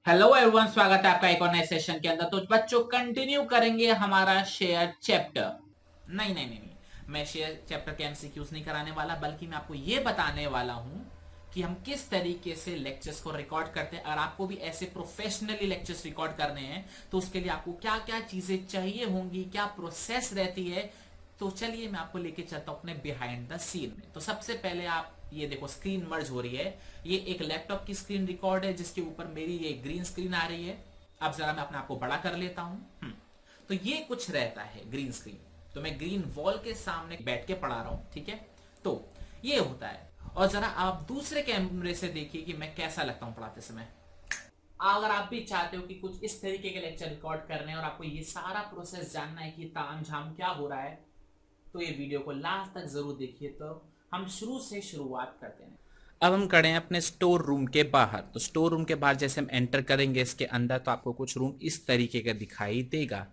Hello everyone, स्वागत है आपका एक और नए सेशन के अंदर। तो बच्चों, कंटिन्यू करेंगे हमारा शेयर चैप्टर। नहीं, मैं शेयर चैप्टर के एमसीक्यूज नहीं कराने वाला, बल्कि मैं आपको ये बताने वाला हूं कि हम किस तरीके से लेक्चर्स को रिकॉर्ड करते हैं। और आपको भी ऐसे प्रोफेशनली लेक्चर्स रिकॉर्ड करने हैं तो उसके लिए आपको क्या क्या चीजें चाहिए होंगी, क्या प्रोसेस रहती है। तो चलिए मैं आपको लेके चलता हूं अपने बिहाइंड द सीन में। तो सबसे पहले आप ये देखो, स्क्रीन मर्ज हो रही है। ये एक लैपटॉप की स्क्रीन रिकॉर्ड है जिसके ऊपर मेरी ये ग्रीन स्क्रीन आ रही है। अब जरा मैं अपने आप को बड़ा कर लेता हूं। तो ये कुछ रहता है ग्रीन स्क्रीन। तो मैं ग्रीन वॉल के सामने बैठ के पढ़ा रहा हूं, ठीक है। तो ये होता है। और जरा आप दूसरे कैमरे से देखिए कि मैं कैसा लगता हूं पढ़ाते समय। अगर आप भी चाहते हो कि कुछ इस तरीके के लेक्चर रिकॉर्ड करने हैं और आपको ये सारा प्रोसेस जानना है कि ताम झाम क्या हो रहा है, तो ये वीडियो को लास्ट तक जरूर देखिए। तो हम शुरू से शुरुआत करते हैं। अब हम खड़े हैं अपने स्टोर रूम के बाहर। तो स्टोर रूम के बाहर जैसे हम एंटर करेंगे इसके अंदर, तो आपको कुछ रूम इस तरीके का दिखाई देगा।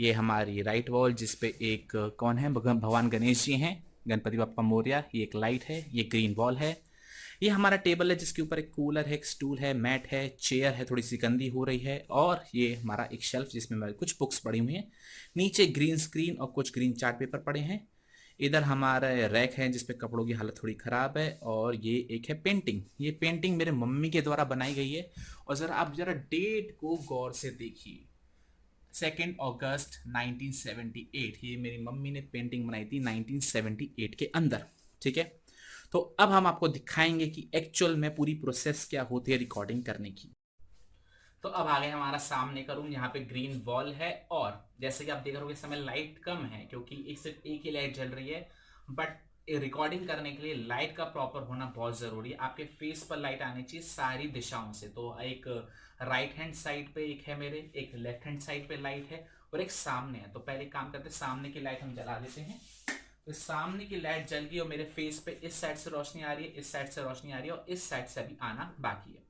ये हमारी राइट वॉल जिस पे एक कौन है, भगवान गणेश जी हैं, गणपति बप्पा मोरया। ये एक लाइट है, ये ग्रीन वॉल है। ये हमारा टेबल है जिसके ऊपर एक कूलर है, एक स्टूल है, मैट है, चेयर है, थोड़ी सी गंदी हो रही है। और ये हमारा एक शेल्फ जिसमें हमारी कुछ बुक्स पड़ी हुई हैं। नीचे ग्रीन स्क्रीन और कुछ ग्रीन चार्ट पेपर पड़े हैं। इधर हमारा रैक है जिसपे कपड़ों की हालत थोड़ी ख़राब है। और ये एक है पेंटिंग। ये पेंटिंग मेरे मम्मी के द्वारा बनाई गई है। और ज़रा आप ज़रा डेट को गौर से देखिए, 2 अगस्त 1978। ये मेरी मम्मी ने पेंटिंग बनाई थी 1978 के अंदर, ठीक है। तो अब हम आपको दिखाएंगे कि एक्चुअल में पूरी प्रोसेस क्या होती है रिकॉर्डिंग करने की। तो अब आगे हमारा सामने का रूम, यहाँ पे ग्रीन वॉल है। और जैसे कि आप देख रहे हो इस समय लाइट कम है क्योंकि सिर्फ एक ही लाइट जल रही है। बट रिकॉर्डिंग करने के लिए लाइट का प्रॉपर होना बहुत जरूरी है। आपके फेस पर लाइट आनी चाहिए सारी दिशाओं से। तो एक राइट हैंड साइड पे एक है मेरे, एक लेफ्ट हैंड साइड पे लाइट है और एक सामने है। तो पहले काम करते हैं, सामने की लाइट हम जला देते हैं। तो सामने की लाइट जल गई और मेरे फेस पे इस साइड से रोशनी आ रही है, इस साइड से रोशनी आ रही है और इस साइड से अभी आना बाकी है।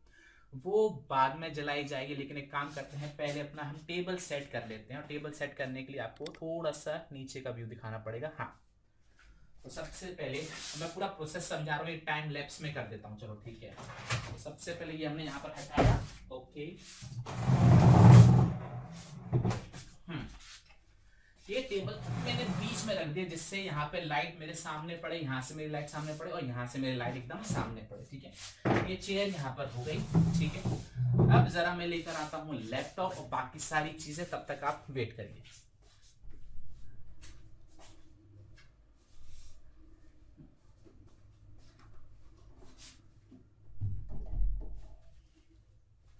वो बाद में जलाई जाएगी। लेकिन एक काम करते हैं, पहले अपना हम टेबल सेट कर लेते हैं। और टेबल सेट करने के लिए आपको थोड़ा सा नीचे का व्यू दिखाना पड़ेगा। हाँ, तो सबसे पहले मैं पूरा प्रोसेस समझा रहा हूँ, एक टाइम लैप्स में कर देता हूँ। चलो ठीक है। तो सबसे पहले ये हमने यहाँ पर हटाया। ओके। ये टेबल मैंने बीच में रख दिया जिससे यहाँ पे लाइट मेरे सामने पड़े, यहाँ से मेरी लाइट सामने पड़े और यहाँ से मेरी लाइट एकदम सामने पड़े, ठीक है। ये चेयर यहाँ पर हो गई, ठीक है। अब जरा मैं लेकर आता हूँ लैपटॉप और बाकी सारी चीजें, तब तक आप वेट करिए।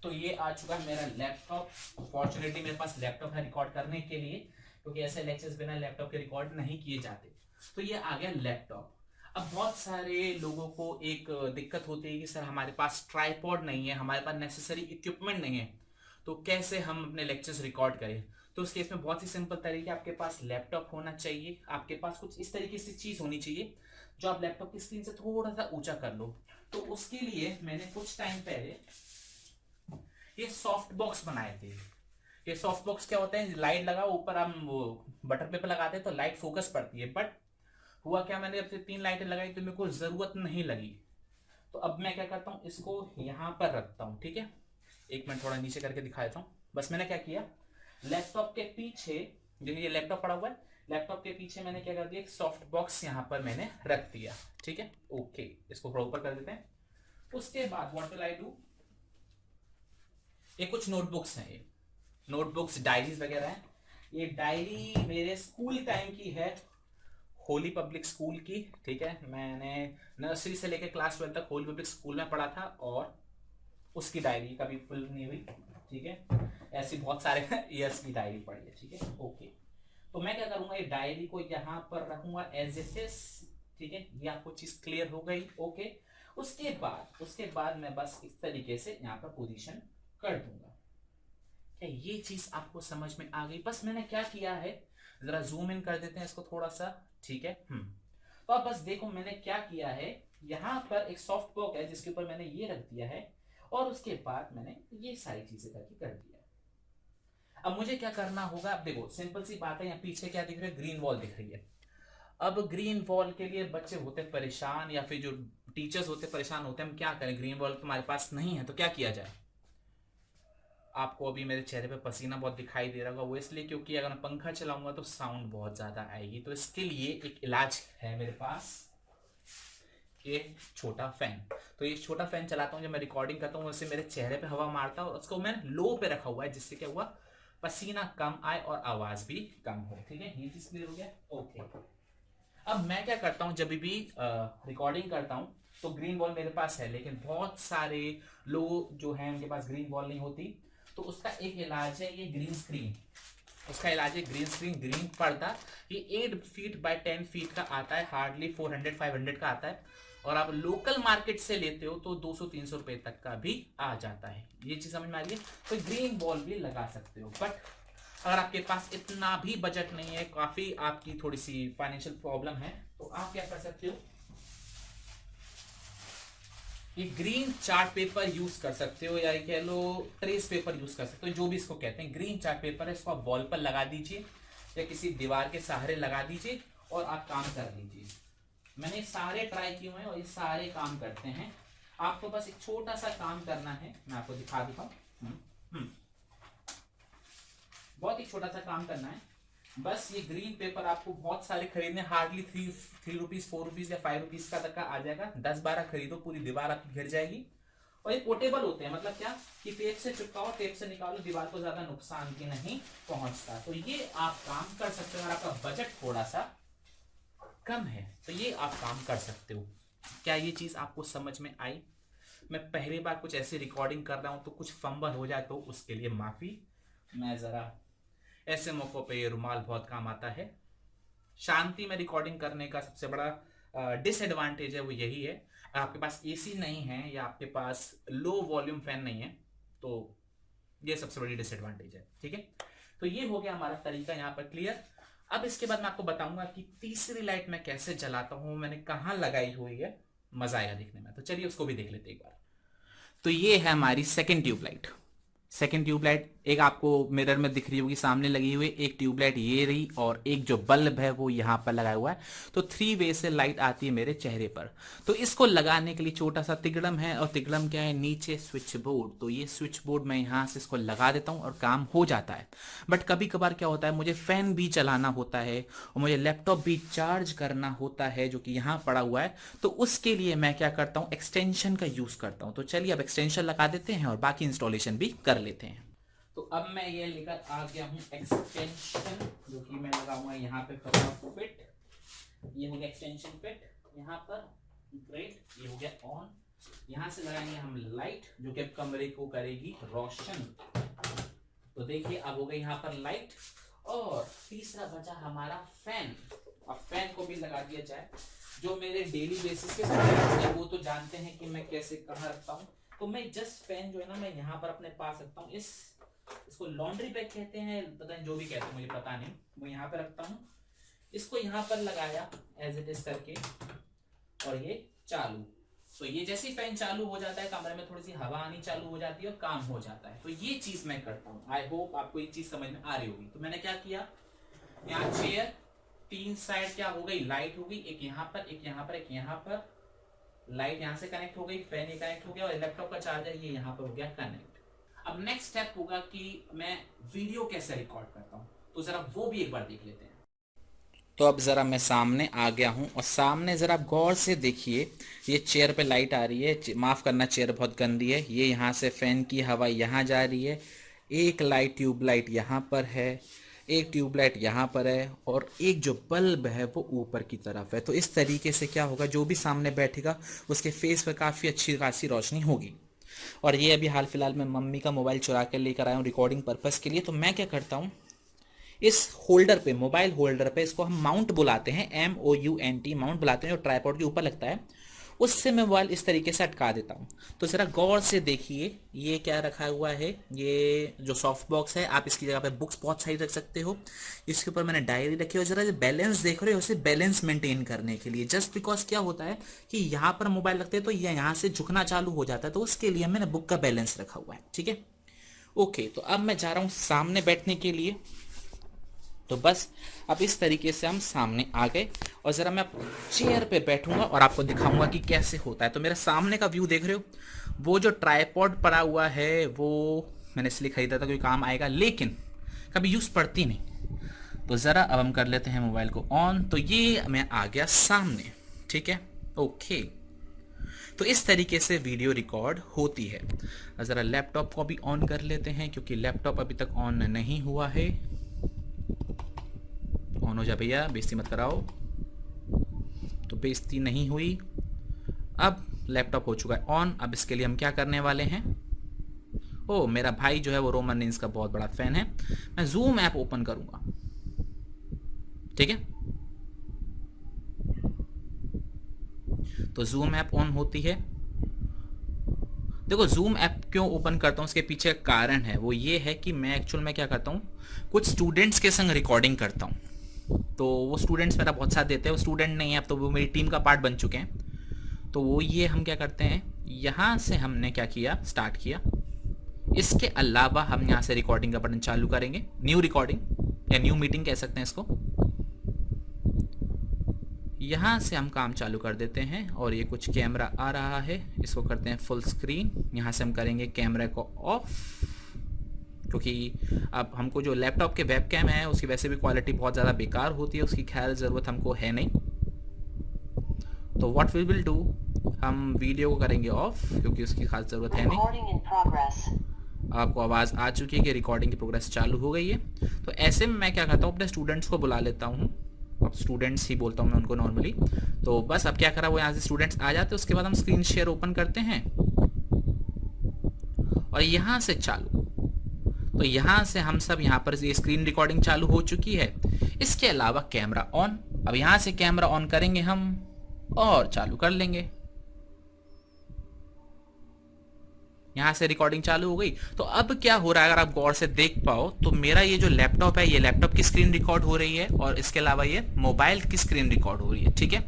तो ये आ चुका है मेरा लैपटॉप। फॉर्चुनेटली मेरे पास लैपटॉप है रिकॉर्ड करने के लिए, क्योंकि ऐसे लेक्चर्स बिना लैपटॉप के रिकॉर्ड नहीं किए जाते। तो ये आ गया लैपटॉप। अब बहुत सारे लोगों को एक दिक्कत होती है कि सर हमारे पास ट्राइपॉड नहीं है, हमारे पास नेसेसरी इक्विपमेंट नहीं है, तो कैसे हम अपने लेक्चर्स रिकॉर्ड करें। तो उस केस में बहुत ही सिंपल तरीके, आपके पास लैपटॉप होना चाहिए। आपके पास कुछ इस तरीके से चीज होनी चाहिए जो आप लैपटॉप की स्क्रीन से थोड़ा सा ऊंचा कर लो। तो उसके लिए मैंने कुछ टाइम पहले ये सॉफ्ट बॉक्स बनाए थे। ये सॉफ्ट बॉक्स क्या होता है, लाइट लगा ऊपर हम वो बटर पेपर लगाते हैं तो लाइट फोकस पड़ती है। बट हुआ क्या, मैंने जब से 3 लाइटें लगाई तो मेरे को जरूरत नहीं लगी। तो अब मैं क्या करता हूँ, इसको यहाँ पर रखता हूँ, ठीक है। एक मिनट थोड़ा नीचे करके दिखा देता हूँ। बस मैंने क्या किया, लैपटॉप के पीछे, जो ये लैपटॉप पड़ा हुआ है, लैपटॉप के पीछे मैंने क्या कर दिया, एक सॉफ्ट बॉक्स यहाँ पर मैंने रख दिया, ठीक है। ओके, इसको थोड़ा ऊपर कर देते हैं। उसके बाद व्हाट विल आई डू, ये कुछ नोटबुक्स हैं, ये नोटबुक्स डायरीज वगैरह हैं। ये डायरी मेरे स्कूल टाइम की है, होली पब्लिक स्कूल की, ठीक है। मैंने नर्सरी से लेकर क्लास 12 तक होली पब्लिक स्कूल में पढ़ा था और उसकी डायरी कभी फुल नहीं हुई, ठीक है। ऐसी बहुत सारे ईयर्स की डायरी पढ़ी है, ठीक है। ओके, तो मैं क्या करूंगा, ये डायरी को यहाँ पर रखूंगा एज इट इज, ठीक है। ये आपको चीज क्लियर हो गई। ओके, उसके बाद मैं बस इस तरीके से यहाँ पर पोजीशन कर दूंगा। क्या ये चीज आपको समझ में आ गई? बस मैंने क्या किया है, जरा जूम इन कर देते हैं इसको थोड़ा सा, ठीक है। तो अब बस देखो मैंने क्या किया है, यहाँ पर एक सॉफ्ट बॉक्स है जिसके ऊपर मैंने ये रख दिया है और उसके बाद मैंने ये सारी चीजें करके कर दिया है। अब मुझे क्या करना होगा, अब देखो सिंपल सी बात है, यहाँ पीछे क्या दिख रहा है, ग्रीन वॉल दिख रही है। अब ग्रीन वॉल के लिए बच्चे होते परेशान या फिर जो टीचर्स होते परेशान होते हैं, हम क्या करें, ग्रीन वॉल तुम्हारे पास नहीं है तो क्या किया जाए। आपको अभी मेरे चेहरे पे पसीना बहुत दिखाई दे रहा होगा, वो इसलिए क्योंकि अगर मैं पंखा चलाऊंगा तो साउंड बहुत ज़्यादा आएगी। तो इसके लिए एक इलाज है मेरे पास, ये छोटा फैन। तो ये छोटा फैन चलाता हूँ जब मैं रिकॉर्डिंग करता हूँ, उससे मेरे चेहरे पे हवा मारता है और उसको मैंने लो पे रखा हुआ है, जिससे क्या हुआ, पसीना कम आए और आवाज़ भी कम हो। ठीक है, ये चीज़ क्लियर हो गया। ओके, अब मैं क्या करता हूँ, जब भी रिकॉर्डिंग करता हूँ तो ग्रीन बॉल मेरे पास है, लेकिन बहुत सारे लोग जो हैं उनके पास ग्रीन बॉल नहीं होती। तो उसका एक इलाज है ये ग्रीन स्क्रीन। उसका इलाज है ग्रीन स्क्रीन, ग्रीन पर्दा। ये 8 फीट बाय 10 फीट का आता है, हार्डली 400-500 का आता है। और आप लोकल मार्केट से लेते हो तो 200-300 रुपए तक का भी आ जाता है। ये चीज समझ में आ रही है। तो ग्रीन बॉल भी लगा सकते हो, बट अगर आपके पास इतना भी बजट नहीं है, काफी आपकी थोड़ी सी फाइनेंशियल प्रॉब्लम है, तो आप क्या कर सकते हो, ये ग्रीन चार्ट पेपर यूज कर सकते हो, या कह लो ट्रेस पेपर यूज कर सकते हो, जो भी इसको कहते हैं। ग्रीन चार्ट पेपर है, इसको आप वॉल पर लगा दीजिए या किसी दीवार के सहारे लगा दीजिए और आप काम कर लीजिए। मैंने सारे ट्राई किए हैं और ये सारे काम करते हैं। आपको बस एक छोटा सा काम करना है, मैं आपको दिखा देता हूँ। बहुत ही छोटा सा काम करना है। बस ये ग्रीन पेपर आपको बहुत सारे खरीदने, हार्डली 3 रुपीज 4 रुपीज या 5 रुपीज का तक का आ जाएगा। 10-12 खरीदो, पूरी दीवार आपकी घिर जाएगी। और ये पोर्टेबल होते हैं, मतलब क्या कि टेप से चिपकाओ, टेप से निकालो, दीवार को ज्यादा नुकसान भी नहीं पहुंचता। तो ये आप काम कर सकते हो। अगर आपका बजट थोड़ा सा कम है तो ये आप काम कर सकते हो। क्या ये चीज आपको समझ में आई? मैं पहली बार कुछ ऐसी रिकॉर्डिंग कर रहा हूं तो कुछ फंबल हो जाए तो उसके लिए माफी। मैं जरा ऐसे मौकों पे ये रुमाल बहुत काम आता है। शांति में रिकॉर्डिंग करने का सबसे बड़ा डिसएडवांटेज है वो यही है, आपके पास एसी नहीं है या आपके पास लो वॉल्यूम फैन नहीं है, तो ये सबसे बड़ी डिसएडवांटेज है। ठीक है, तो ये हो गया हमारा तरीका यहाँ पर क्लियर। अब इसके बाद मैं आपको बताऊंगा कि तीसरी लाइट मैं कैसे जलाता हूं, मैंने कहाँ लगाई हुई है, मजा आएगा देखने में। तो चलिए उसको भी देख लेते एक बार। तो ये है हमारी सेकेंड ट्यूबलाइट। सेकेंड ट्यूबलाइट एक आपको मिरर में दिख रही होगी सामने लगी हुई, एक ट्यूबलाइट ये रही और एक जो बल्ब है वो यहाँ पर लगाया हुआ है। तो 3 वे से लाइट आती है मेरे चेहरे पर। तो इसको लगाने के लिए छोटा सा तिगड़म है, और तिगड़म क्या है, नीचे स्विच बोर्ड। तो ये स्विच बोर्ड मैं यहाँ से इसको लगा देता हूँ और काम हो जाता है। बट कभी कभार क्या होता है, मुझे फैन भी चलाना होता है और मुझे लैपटॉप भी चार्ज करना होता है जो कि यहाँ पड़ा हुआ है। तो उसके लिए मैं क्या करता हूँ, एक्सटेंशन का यूज करता हूँ। तो चलिए अब एक्सटेंशन लगा देते हैं और बाकी इंस्टॉलेशन भी कर लेते हैं। तो अब मैं ये लेकर आ गया हूँ एक्सटेंशन, जो कि मैं लगाऊंगा यहाँ पे फिट। ये हो गया एक्सटेंशन फिट यहाँ पर, ग्रेट। ये हो गया ऑन। यहाँ से लगाएंगे हम लाइट, जो कि अब कमरे को करेगी रोशन। तो देखिए अब हो गई यहाँ पर लाइट। और तीसरा बचा हमारा फैन। अब फैन को भी लगा दिया जाए। जो मेरे डेली बेसिस के हैं वो तो जानते हैं कि मैं कैसे कहाँ रखता हूँ। तो मैं जस्ट फैन जो है ना, मैं यहाँ पर अपने पास रखता हूँ। इसको लॉन्ड्री बैग कहते हैं, पता नहीं जो भी कहते हैं, मुझे पता नहीं। वो यहाँ पे रखता हूँ, इसको यहाँ पर लगाया एज इट इज करके, और ये चालू। तो ये जैसे ही फैन चालू हो जाता है, कमरे में थोड़ी सी हवा आनी चालू हो जाती है और काम हो जाता है। तो ये चीज मैं करता हूँ। आई होप आपको ये चीज समझ में आ रही होगी। तो मैंने क्या किया, यहाँ चेयर 3 साइड क्या हो गई, लाइट हो गई, एक यहाँ पर, एक यहाँ पर, एक यहाँ पर। लाइट यहाँ से कनेक्ट हो गई, फैन ये कनेक्ट हो गया, और लैपटॉप का चार्जर ये यहाँ पर हो गया कनेक्ट। अब नेक्स्ट स्टेप होगा कि मैं वीडियो कैसे रिकॉर्ड करता हूँ, तो जरा वो भी एक बार देख लेते हैं। तो अब ज़रा मैं सामने आ गया हूँ, और सामने ज़रा गौर से देखिए, ये चेयर पे लाइट आ रही है। माफ़ करना, चेयर बहुत गंदी है। ये यहाँ से फ़ैन की हवा यहाँ जा रही है। एक लाइट ट्यूबलाइट यहाँ पर है, एक ट्यूबलाइट यहाँ पर है, और एक जो बल्ब है वो ऊपर की तरफ है। तो इस तरीके से क्या होगा, जो भी सामने बैठेगा उसके फेस पर काफ़ी अच्छी खासी रोशनी होगी। और ये अभी हाल फिलहाल मैं मम्मी का मोबाइल चुरा कर लेकर आया हूँ रिकॉर्डिंग पर्पज़ के लिए। तो मैं क्या करता हूँ, इस होल्डर पे, मोबाइल होल्डर पे, इसको हम माउंट बुलाते हैं, MOUNT माउंट बुलाते हैं, जो ट्राइपॉड के ऊपर लगता है, उससे मैं मोबाइल इस तरीके से अटका देता हूँ। तो ज़रा गौर से देखिए, ये क्या रखा हुआ है, ये जो सॉफ्ट बॉक्स है, आप इसकी जगह पे बुक्स बहुत सारी रख सकते हो। इसके ऊपर मैंने डायरी रखी है। ज़रा बैलेंस देख रहे हो, उसे बैलेंस मेंटेन करने के लिए, जस्ट बिकॉज क्या होता है कि यहाँ पर मोबाइल रखते हैं तो ये यहाँ से झुकना चालू हो जाता है, तो उसके लिए मैंने बुक का बैलेंस रखा हुआ है। ठीक है, ओके। तो अब मैं जा रहा हूँ सामने बैठने के लिए। तो बस अब इस तरीके से हम सामने आ गए, और ज़रा मैं चेयर पे बैठूंगा और आपको दिखाऊंगा कि कैसे होता है। तो मेरे सामने का व्यू देख रहे हो, वो जो ट्राइपॉड पड़ा हुआ है वो मैंने इसलिए ख़रीदा था क्योंकि काम आएगा, लेकिन कभी यूज़ पड़ती नहीं। तो ज़रा अब हम कर लेते हैं मोबाइल को ऑन। तो ये मैं आ गया सामने, ठीक है, ओके। तो इस तरीके से वीडियो रिकॉर्ड होती है। ज़रा लैपटॉप को भी ऑन कर लेते हैं क्योंकि लैपटॉप अभी तक ऑन नहीं हुआ है। ऑन हो जा भैया, बेइज्जती मत कराओ। तो बेइज्जती नहीं हुई। अब लैपटॉप हो चुका है ऑन। अब इसके लिए हम क्या करने वाले हैं, ओ मेरा भाई जो है वो रोमन रेंज का बहुत बड़ा फैन है। मैं जूम ऐप ओपन करूंगा, ठीक है। तो जूम ऐप ऑन होती है। देखो जूम ऐप क्यों ओपन करता हूँ, उसके पीछे का कारण है, वो ये है कि मैं एक्चुअल में क्या करता हूँ, कुछ स्टूडेंट्स के संग रिकॉर्डिंग करता हूँ। तो वो स्टूडेंट्स मेरा बहुत साथ देते हैं। वो स्टूडेंट नहीं है अब तो, वो मेरी टीम का पार्ट बन चुके हैं। तो वो ये हम क्या करते हैं, यहाँ से हमने क्या किया, स्टार्ट किया। इसके अलावा हम यहाँ से रिकॉर्डिंग का बटन चालू करेंगे, न्यू रिकॉर्डिंग या न्यू मीटिंग कह सकते हैं इसको। यहाँ से हम काम चालू कर देते हैं और ये कुछ कैमरा आ रहा है, इसको करते हैं फुल स्क्रीन। यहाँ से हम करेंगे कैमरा को ऑफ, क्योंकि अब हमको जो लैपटॉप के वेब कैम है उसकी वैसे भी क्वालिटी बहुत ज़्यादा बेकार होती है, उसकी खैर ज़रूरत हमको है नहीं। तो व्हाट वी विल डू, हम वीडियो को करेंगे ऑफ क्योंकि उसकी खास ज़रूरत है नहीं। आपको आवाज़ आ चुकी है कि रिकॉर्डिंग की प्रोग्रेस चालू हो गई है। तो ऐसे में मैं क्या करता हूँ, अपने स्टूडेंट्स को बुला लेता हूँ। अब स्टूडेंट्स ही बोलता हूँ मैं उनको नॉर्मली। तो बस अब क्या करा, वो यहाँ से स्टूडेंट्स आ जाते हैं, उसके बाद हम स्क्रीन शेयर ओपन करते हैं और यहाँ से चालू। तो यहाँ से हम सब यहाँ पर ये स्क्रीन रिकॉर्डिंग चालू हो चुकी है। इसके अलावा कैमरा ऑन। अब यहाँ से कैमरा ऑन करेंगे हम और चालू कर लेंगे। यहाँ से रिकॉर्डिंग चालू हो गई। तो अब क्या हो रहा है, अगर आप गौर से देख पाओ तो मेरा ये जो लैपटॉप है, ये लैपटॉप की स्क्रीन रिकॉर्ड हो रही है और इसके अलावा ये मोबाइल की स्क्रीन रिकॉर्ड हो रही है, ठीक है।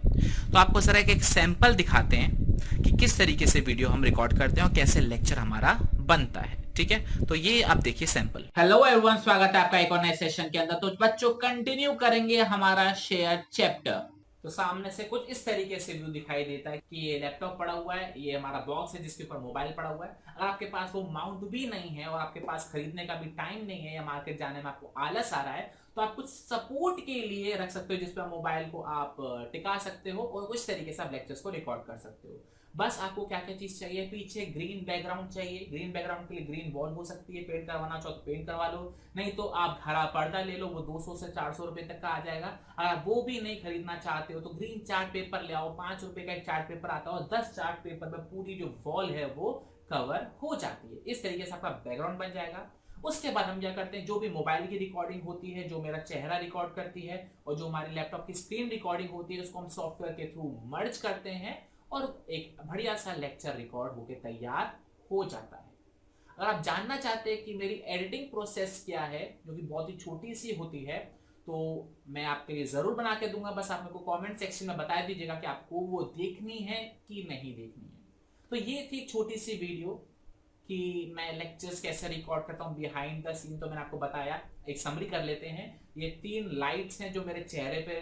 तो आपको जरा एक सैंपल दिखाते हैं कि किस तरीके से वीडियो हम रिकॉर्ड करते हैं और कैसे लेक्चर हमारा बनता है, ठीक है। तो ये आप देखिए सैंपल। हेलो एवरीवन, स्वागत है आपका एक और नए सेशन के अंदर। तो बच्चों कंटिन्यू करेंगे हमारा शेयर चैप्टर। तो सामने से कुछ इस तरीके से व्यू दिखाई देता है कि ये लैपटॉप पड़ा हुआ है, ये हमारा बॉक्स है जिसके ऊपर मोबाइल पड़ा हुआ है। अगर आपके पास वो माउंट भी नहीं है और आपके पास खरीदने का भी टाइम नहीं है या मार्केट जाने में आपको आलस आ रहा है, तो आप कुछ सपोर्ट के लिए रख सकते हो जिसपे मोबाइल को आप टिका सकते हो और उस तरीके से आप लेक्चर्स को रिकॉर्ड कर सकते हो। बस आपको क्या क्या चीज चाहिए, पीछे ग्रीन बैकग्राउंड चाहिए। ग्रीन बैकग्राउंड के लिए ग्रीन वॉल हो सकती है, पेंट करवाना चाहो तो पेंट करवा लो, नहीं तो आप हरा पर्दा ले लो, वो 200 से 400 रुपए तक का आ जाएगा। अगर वो भी नहीं खरीदना चाहते हो तो ग्रीन चार्ट पेपर ले आओ, 5 रुपए का एक चार्ट पेपर आता है और 10 चार्ट पेपर में पूरी जो वॉल है वो कवर हो जाती है। इस तरीके से आपका बैकग्राउंड बन जाएगा। उसके बाद हम क्या करते हैं, जो भी मोबाइल की रिकॉर्डिंग होती है, जो मेरा चेहरा रिकॉर्ड करती है और जो हमारी लैपटॉप की स्क्रीन रिकॉर्डिंग होती है, उसको हम सॉफ्टवेयर के थ्रू मर्ज करते हैं और एक बढ़िया सा लेक्चर रिकॉर्ड होके तैयार हो जाता है। अगर आप जानना चाहते हैं कि मेरी एडिटिंग प्रोसेस क्या है, जो कि बहुत ही छोटी सी होती है, तो मैं आपके लिए जरूर बना के दूंगा। बस आप मेरे को कमेंट सेक्शन में बता दीजिएगा कि आपको वो देखनी है कि नहीं देखनी है। तो ये थी छोटी सी वीडियो कि मैं लेक्चर्स कैसे रिकॉर्ड करता हूँ बिहाइंड द सीन। तो मैंने आपको बताया, एक समरी कर लेते हैं। ये 3 लाइट्स हैं जो मेरे चेहरे पे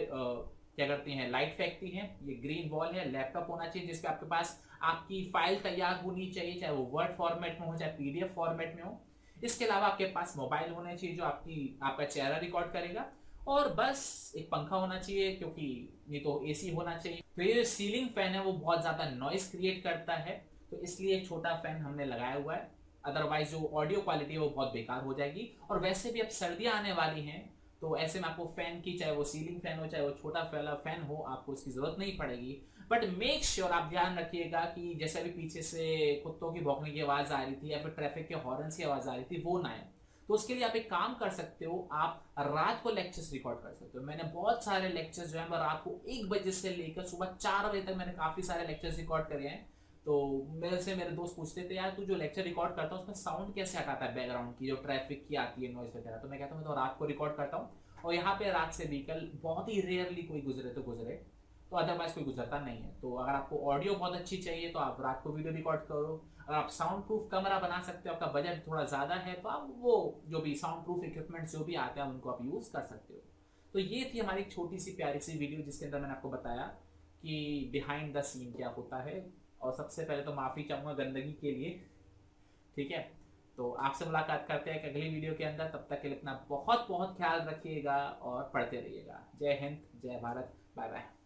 क्या करती हैं, लाइट फेंकती हैं। ये ग्रीन वॉल है, लैपटॉप होना चाहिए जिसपे आपके पास आपकी फाइल तैयार होनी चाहिए, चाहे वो वर्ड फॉर्मेट में हो चाहे पीडीएफ फॉर्मेट में हो। इसके अलावा आपके पास मोबाइल होना चाहिए जो आपका चेहरा रिकॉर्ड करेगा, और बस एक पंखा होना चाहिए क्योंकि ये तो एसी होना चाहिए। तो ये सीलिंग फैन है वो बहुत ज्यादा नॉइस क्रिएट करता है, तो इसलिए एक छोटा फैन हमने लगाया हुआ है। अदरवाइज जो ऑडियो क्वालिटी है वो बहुत बेकार हो जाएगी। और वैसे भी अब सर्दियां आने वाली हैं, तो ऐसे में आपको फैन की, चाहे वो सीलिंग फैन हो चाहे वो छोटा फैन हो, आपको उसकी जरूरत नहीं पड़ेगी। बट मेक श्योर आप ध्यान रखिएगा कि जैसे भी पीछे से कुत्तों की भौंकने की आवाज आ रही थी या फिर ट्रैफिक के हॉर्न्स की आवाज आ रही थी, वो ना आए। तो उसके लिए आप एक काम कर सकते हो, आप रात को लेक्चर्स रिकॉर्ड कर सकते हो। मैंने बहुत सारे लेक्चर्स जो है मैं रात को 1 बजे से लेकर सुबह 4 बजे तक मैंने काफी सारे लेक्चर्स रिकॉर्ड करे हैं। तो मेरे दोस्त पूछते थे, यार तू जो लेक्चर रिकॉर्ड करता है उसमें साउंड कैसे हटाता है बैकग्राउंड की, जो ट्रैफिक की आती है नॉइस वगैरह। तो मैं कहता हूँ मैं तो रात को रिकॉर्ड करता हूँ, और यहाँ पे रात से व्हीकल बहुत ही रेयरली कोई गुजरे तो गुजरे, तो अदरवाइज कोई गुजरता नहीं है। तो अगर आपको ऑडियो बहुत अच्छी चाहिए तो आप रात को वीडियो रिकॉर्ड करो। अगर आप साउंड प्रूफ कमरा बना सकते हो, आपका बजट थोड़ा ज़्यादा है, तो आप वो जो भी साउंड प्रूफ इक्विपमेंट्स जो भी आते हैं उनको आप यूज़ कर सकते हो। तो ये थी हमारी छोटी सी प्यारी सी वीडियो जिसके अंदर मैंने आपको बताया कि बिहाइंड द सीन क्या होता है। और सबसे पहले तो माफ़ी चाहूँगा गंदगी के लिए, ठीक है। तो आपसे मुलाकात करते हैं एक अगली वीडियो के अंदर। तब तक के लिए अपना बहुत बहुत ख्याल रखिएगा और पढ़ते रहिएगा। जय हिंद, जय भारत, बाय बाय।